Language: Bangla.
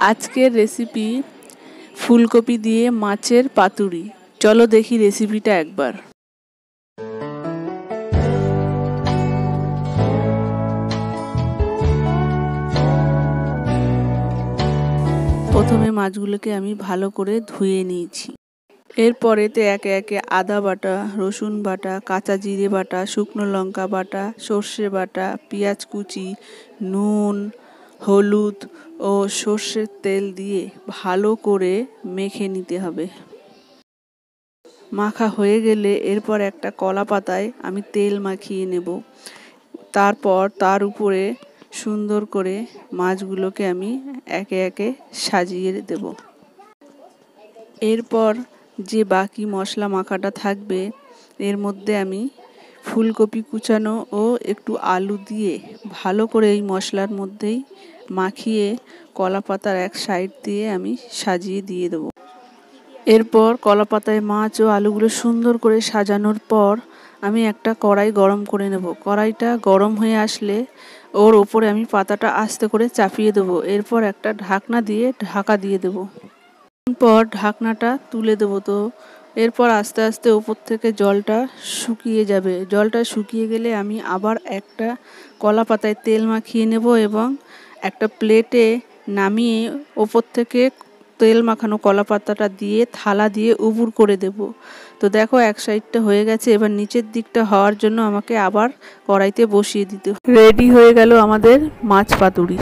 আজকের রেসিপি ফুলকপি দিয়ে মাছের পাতুরি। চলো দেখি রেসিপিটা একবার। প্রথমে মাছগুলোকে আমি ভালো করে ধুয়ে নিয়েছি। এরপরেতে একে একে আদা বাটা, রসুন বাটা, কাঁচা জিরে বাটা, শুকনো লঙ্কা বাটা, সর্ষে বাটা, পেঁয়াজ কুচি, নুন, হলুদ ও সর্ষের তেল দিয়ে ভালো করে মেখে নিতে হবে। মাখা হয়ে গেলে এরপর একটা কলা পাতায় আমি তেল মাখিয়ে নেব। তারপর তার উপরে সুন্দর করে মাছগুলোকে আমি একে একে সাজিয়ে দেব। এরপর যে বাকি মশলা মাখাটা থাকবে এর মধ্যে আমি ফুলকপি কুচানো ও একটু আলু দিয়ে ভালো করে এই মশলার মধ্যেই মাখিয়ে কলা পাতার এক সাইড দিয়ে আমি সাজিয়ে দিয়ে দেবো। এরপর কলা পাতায় মাছ ও আলুগুলো সুন্দর করে সাজানোর পর আমি একটা কড়াই গরম করে নেব। কড়াইটা গরম হয়ে আসলে ওর ওপরে আমি পাতাটা আস্তে করে চাপিয়ে দেবো। এরপর একটা ঢাকনা দিয়ে ঢাকা দিয়ে দেবো। এরপর ঢাকনাটা তুলে দেবো। তো এরপর আস্তে আস্তে ওপর থেকে জলটা শুকিয়ে যাবে। জলটা শুকিয়ে গেলে আমি আবার একটা কলা পাতায় তেল মাখিয়ে নেব এবং একটা প্লেটে নামিয়ে ওপর থেকে তেল মাখানো কলা পাতাটা দিয়ে থালা দিয়ে উবুর করে দেব। তো দেখো এক সাইডটা হয়ে গেছে, এবার নিচের দিকটা হওয়ার জন্য আমাকে আবার কড়াইতে বসিয়ে দিতে। রেডি হয়ে গেল আমাদের মাছ পাতুরি।